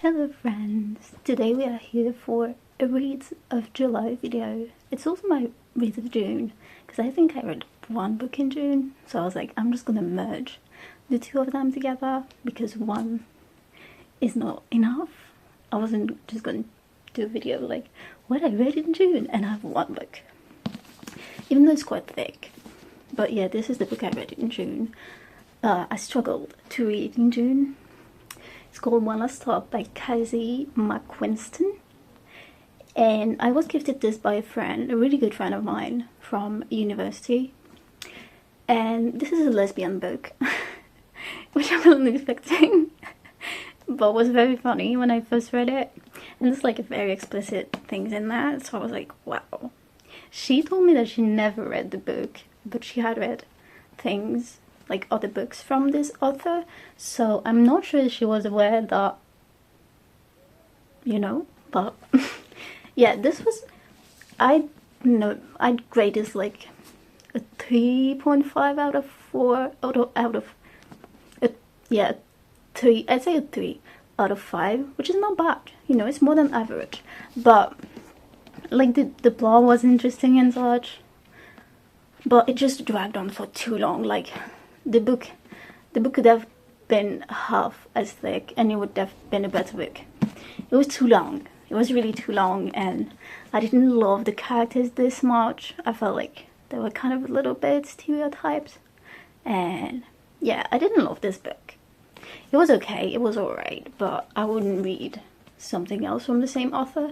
Hello friends, today we are here for a read of July video. It's also my read of June, because I think I read one book in June, so I was like, I'm just gonna merge the two of them together because one is not enough. I wasn't just gonna do a video like what I read in June and I have one book, even though it's quite thick. But yeah, this is the book I read in June. I struggled to read in June. It's called One Last Stop by Cassie McQuiston, and I was gifted this by a friend, a really good friend of mine from university. And this is a lesbian book, which I wasn't expecting, but was very funny when I first read it. And there's like very explicit things in there, so I was like, wow. She told me that she never read the book, but she had read things like other books from this author, so I'm not sure she was aware that, you know, but yeah, this was, I'd grade this like a 3.5 out of 4 yeah, 3, I'd say a 3 out of 5, which is not bad, you know, it's more than average. But like the plot was interesting and such, but it just dragged on for too long. Like the book could have been half as thick and it would have been a better book. It was too long. It was really too long, and I didn't love the characters this much. I felt like they were kind of a little bit stereotyped, and yeah, I didn't love this book. It was okay, it was alright, but I wouldn't read something else from the same author,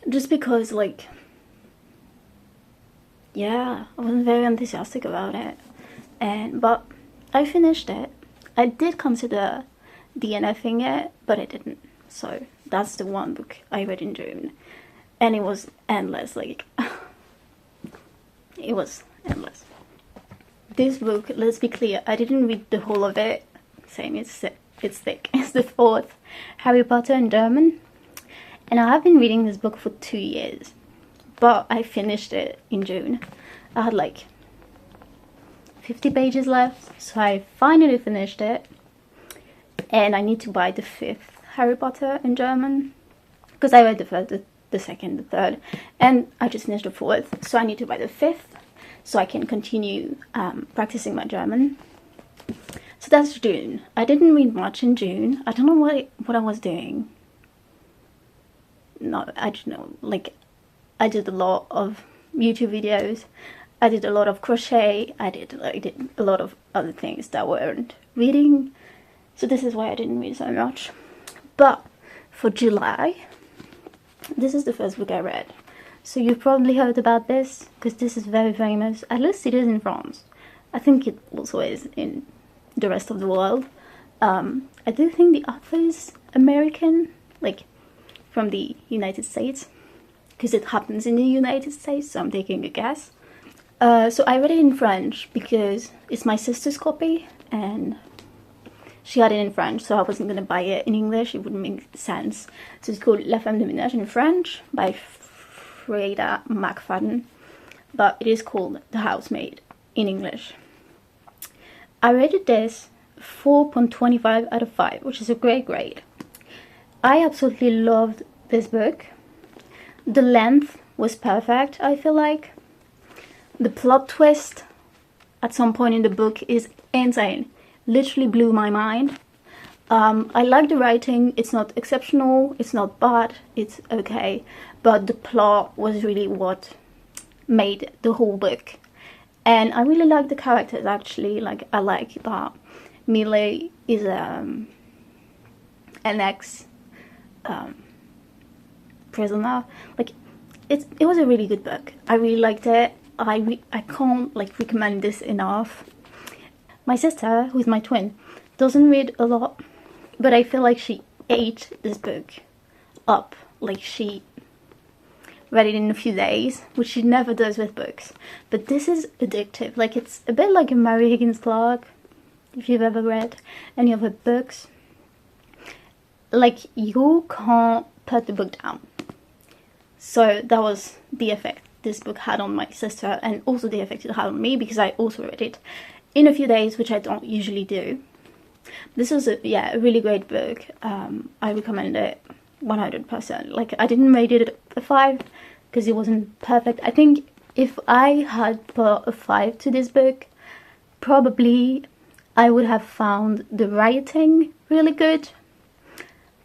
just because, like, yeah, I wasn't very enthusiastic about it. But I finished it. I did consider DNFing it, but I didn't. So that's the one book I read in June, and it was endless. Like it was endless. This book, let's be clear, I didn't read the whole of it. Saying it's thick. It's the 4th Harry Potter in German, and I have been reading this book for 2 years, but I finished it in June. I had like 50 pages left, so I finally finished it, and I need to buy the 5th Harry Potter in German, because I read the first, the second, the third, and I just finished the 4th, so I need to buy the 5th so I can continue practicing my German. So that's June. I didn't read much in June. I don't know what I was doing. No, I don't know. Like, I did a lot of YouTube videos. I did a lot of crochet. I did a lot of other things that weren't reading. So this is why I didn't read so much. But for July, this is the first book I read. So you've probably heard about this, because this is very famous. At least it is in France. I think it also is in the rest of the world. I do think the author is American, like from the United States, because it happens in the United States, so I'm taking a guess. So I read it in French because it's my sister's copy and she had it in French, so I wasn't going to buy it in English. It wouldn't make sense. So it's called La Femme de Ménage in French by Freida McFadden, but it is called The Housemaid in English. I rated this 4.25 out of 5, which is a great grade. I absolutely loved this book. The length was perfect, I feel like. The plot twist at some point in the book is insane. Literally blew my mind. I like the writing. It's not exceptional, it's not bad, it's okay. But the plot was really what made the whole book. And I really like the characters, actually. Like, I like that Millie is an ex prisoner. Like, it was a really good book. I really liked it. I can't like recommend this enough. My sister, who's my twin, doesn't read a lot, but I feel like she ate this book up. Like, she read it in a few days, which she never does with books. But this is addictive. Like, it's a bit like a Mary Higgins Clark, if you've ever read any of her books. Like, you can't put the book down. So that was the effect this book had on my sister, and also the effect it had on me, because I also read it in a few days, which I don't usually do. This was a really great book. I recommend it 100%. Like, I didn't rate it a 5 because it wasn't perfect. I think if I had put a 5 to this book, probably I would have found the writing really good,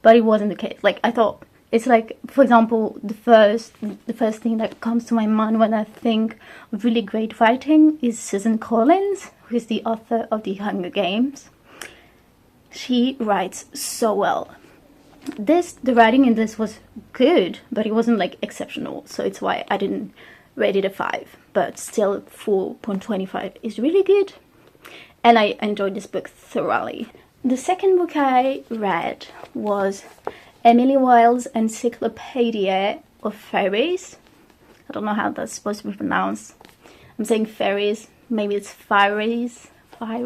but it wasn't the case. Like, I thought, it's like, for example, the first thing that comes to my mind when I think of really great writing is Susan Collins, who is the author of The Hunger Games. She writes so well. The writing in this was good, but it wasn't like exceptional, so it's why I didn't rate it a 5, but still 4.25 is really good, and I enjoyed this book thoroughly. The second book I read was Emily Wilde's Encyclopedia of Fairies. I don't know how that's supposed to be pronounced. I'm saying fairies, maybe it's fairies, I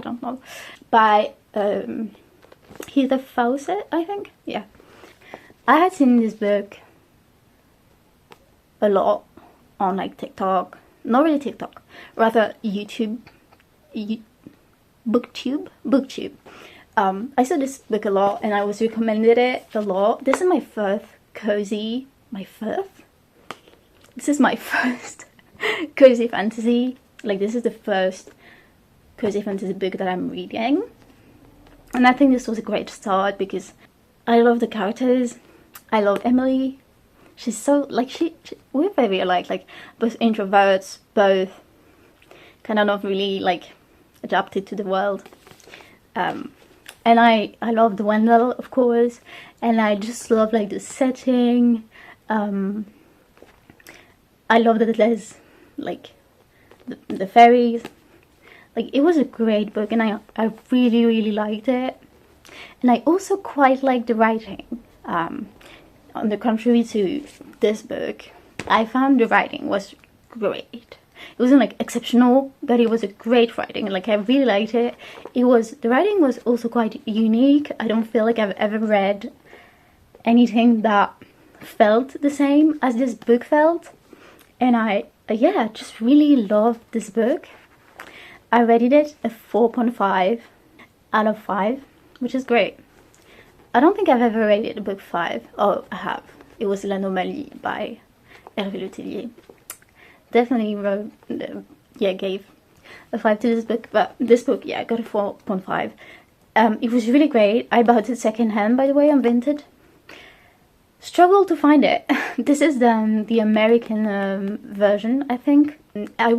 don't know. By Heather Fawcett, I think. Yeah. I had seen this book a lot on like TikTok. Not really TikTok, rather YouTube. Booktube. I saw this book a lot and I was recommended it a lot. This is my first cozy fantasy. Like, this is the first cozy fantasy book that I'm reading. And I think this was a great start because I love the characters. I love Emily. She's so, like, we're very alike, like, both introverts, both kind of not really, like, adapted to the world. And I love Wendell, of course, and I just love, like, the setting. I love that there's, like, the fairies. Like, it was a great book, and I really, really liked it. And I also quite liked the writing. On the contrary to this book, I found the writing was great. It wasn't like exceptional, but it was a great writing. Like, I really liked it. The writing was also quite unique. I don't feel like I've ever read anything that felt the same as this book felt. And I just really loved this book. I rated it a 4.5 out of 5, which is great. I don't think I've ever rated a book 5. Oh, I have. It was L'Anomalie by Hervé Letellier. Definitely gave a 5 to this book, but this book, I got a 4.5. It was really great. I bought it secondhand, by the way, on Vinted. Struggled to find it. This is the American version, I think. I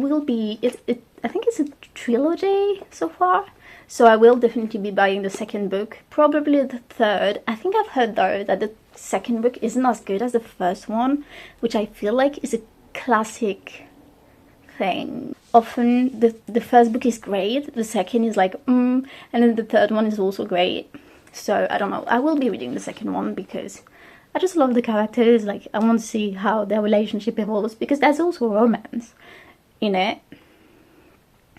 think it's a trilogy so far, so I will definitely be buying the second book, probably the third. I think I've heard though that the second book isn't as good as the first one, which I feel like is a classic thing. Often the first book is great, the second is like and then the third one is also great. So I don't know, I will be reading the second one because I just love the characters. Like, I want to see how their relationship evolves, because there's also romance in it,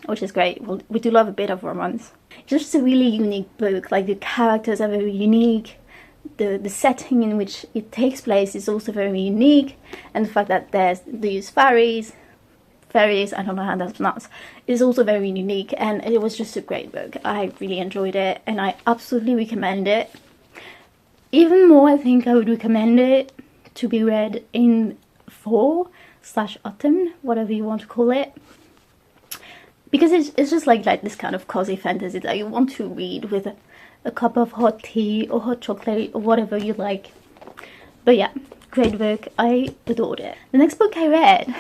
which is great. We do love a bit of romance. It's just a really unique book. Like, the characters are very unique. The setting in which it takes place is also very unique, and the fact that these fairies, I don't know how that's pronounced, is also very unique. And it was just a great book. I really enjoyed it, and I absolutely recommend it. Even more, I think I would recommend it to be read in fall/autumn, whatever you want to call it. Because it's just like this kind of cozy fantasy that you want to read with a cup of hot tea or hot chocolate or whatever you like. But yeah, great book. I adored it. The next book I read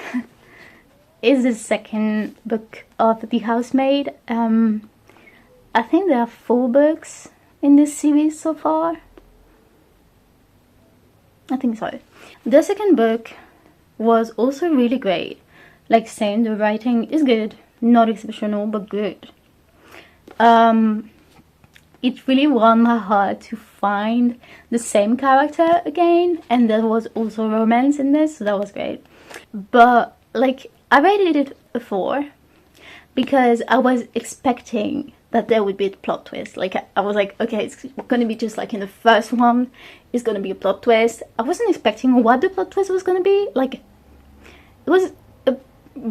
is the second book of The Housemaid. I think there are 4 books in this series so far. I think so. The second book was also really great. Like, saying the writing is good, not exceptional, but good. It really won my heart to find the same character again, and there was also romance in this, so that was great. But like, I rated it a 4 because I was expecting that there would be a plot twist. Like, I was like, okay, it's gonna be just like in the first one, it's gonna be a plot twist. I wasn't expecting what the plot twist was gonna be. Like, it was a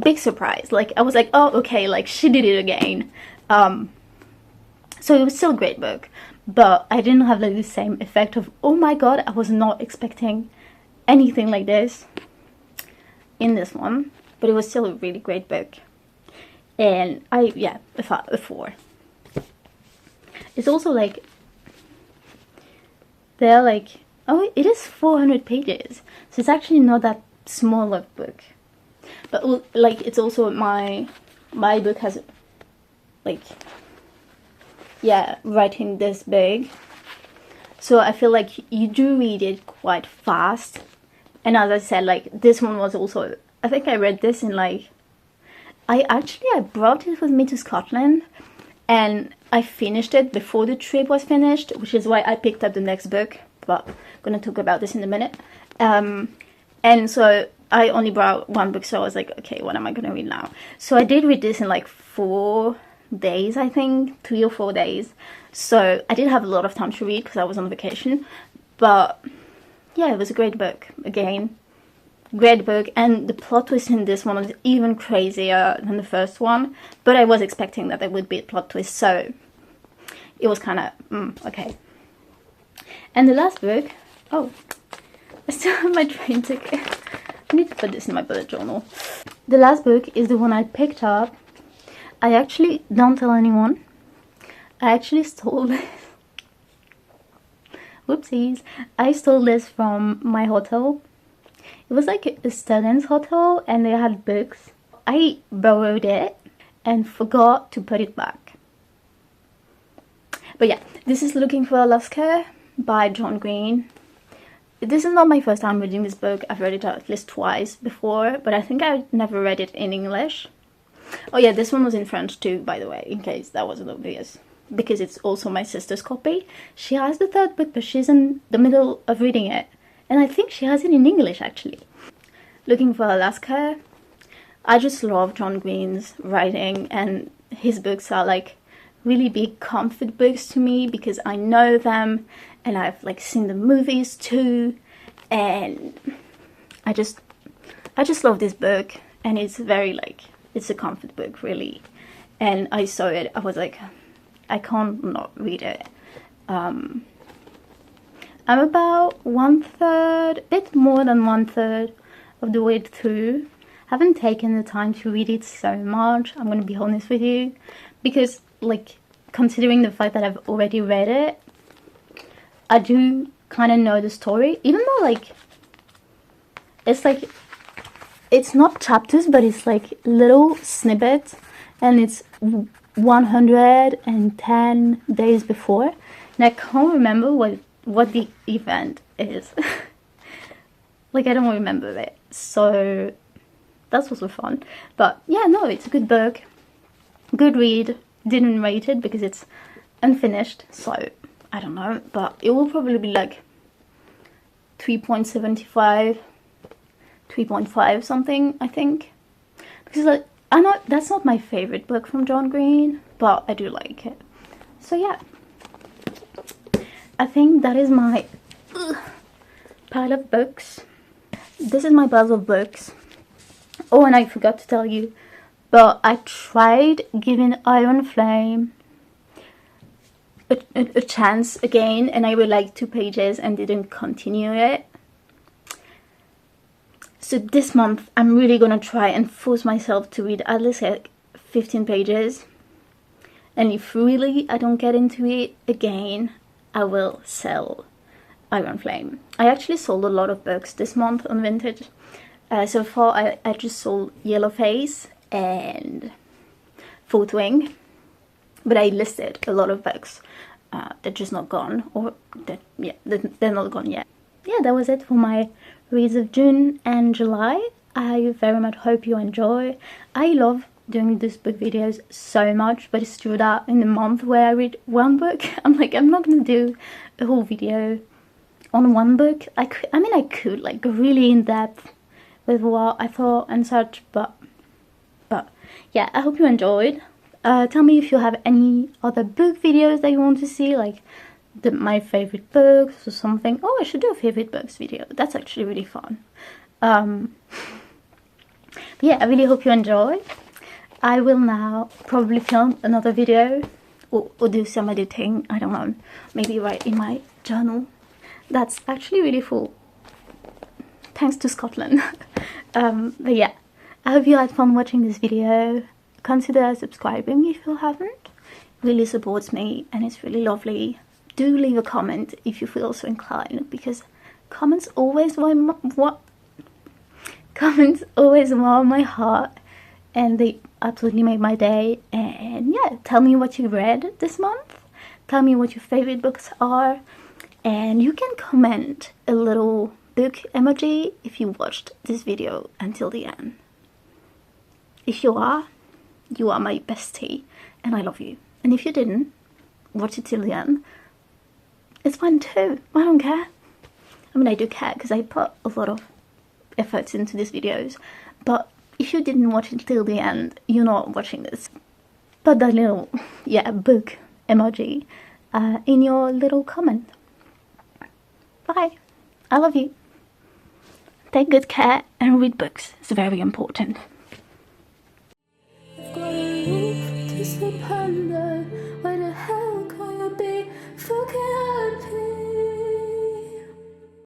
big surprise. Like, I was like, oh, okay, like, she did it again. So it was still a great book, but I didn't have like the same effect of, oh my god, I was not expecting anything like this in this one. But it was still a really great book. And yeah, a 4. It's also like, they're like, oh, it is 400 pages. So it's actually not that small of a book. But like, it's also my book has like, yeah, writing this big, so I feel like you do read it quite fast. And as I said, like, this one was also, I think I read this in like, I brought it with me to Scotland, and I finished it before the trip was finished, which is why I picked up the next book, but I'm gonna talk about this in a minute. And so I only brought one book, so I was like, okay, what am I gonna read now? So I did read this in like 4 days, I think, 3 or 4 days. So I did have a lot of time to read because I was on vacation. But yeah, it was a great book. Again, great book. And the plot twist in this one was even crazier than the first one. But I was expecting that there would be a plot twist, so it was kind of okay. And the last book, oh, I still have my train ticket. I need to put this in my bullet journal. The last book is the one I picked up. I actually don't tell anyone. I actually stole this. Whoopsies. I stole this from my hotel. It was like a student's hotel and they had books. I borrowed it and forgot to put it back. But yeah, this is Looking for Alaska by John Green. This is not my first time reading this book. I've read it at least twice before, but I think I never read it in English. Oh yeah, this one was in French too, by the way, in case that wasn't obvious. Because it's also my sister's copy. She has the third book, but she's in the middle of reading it. And I think she has it in English, actually. Looking for Alaska. I just love John Green's writing, and his books are like really big comfort books to me because I know them and I've like seen the movies too. And I just love this book, and it's very like, it's a comfort book, really. And I saw it, I was like, I can't not read it. I'm about 1/3, a bit more than 1/3 of the way through. Haven't taken the time to read it so much, I'm gonna be honest with you. Because, like, considering the fact that I've already read it, I do kind of know the story. Even though, like, it's not chapters, but it's like little snippets, and it's 110 days before, and I can't remember what the event is. Like, I don't remember it, so that's also fun. But yeah, no, it's a good book, good read. Didn't rate it because it's unfinished, so I don't know, but it will probably be like 3.75, 3.5 something, I think, because like, I know that's not my favorite book from John Green, but I do like it. So yeah, I think that is my pile of books. This is my pile of books. Oh, and I forgot to tell you, but I tried giving Iron Flame a chance again, and I read like 2 pages and didn't continue it. So this month I'm really gonna try and force myself to read at least like 15 pages. And if really I don't get into it again, I will sell Iron Flame. I actually sold a lot of books this month on Vintage. So far I just sold Yellowface and Fourth Wing. But I listed a lot of books. They're just not gone, or they're not gone yet. Yeah, that was it for my reads of June and July. I very much hope you enjoy. I love doing these book videos so much, but it's true that in a month where I read one book, I'm like, I'm not gonna do a whole video on one book. I could like go really in depth with what I thought and such, but yeah, I hope you enjoyed. Tell me if you have any other book videos that you want to see, like my favorite books or something. Oh, I should do a favorite books video. That's actually really fun. Yeah, I really hope you enjoy. I will now probably film another video or do some editing. I don't know, maybe write in my journal. That's actually really full, thanks to Scotland. But yeah, I hope you had fun watching this video. Consider subscribing if you haven't. It really supports me and it's really lovely. Do leave a comment if you feel so inclined, because comments always warm my heart, and they absolutely made my day. And yeah, tell me what you read this month, tell me what your favorite books are, and you can comment a little book emoji if you watched this video until the end. If you are my bestie and I love you. And if you didn't watch it till the end, it's fine too. I don't care. I mean, I do care because I put a lot of efforts into these videos. But if you didn't watch it till the end, you're not watching this. Put that little, book emoji in your little comment. Bye. I love you. Take good care and read books. It's very important. I've got a roof to sleep under.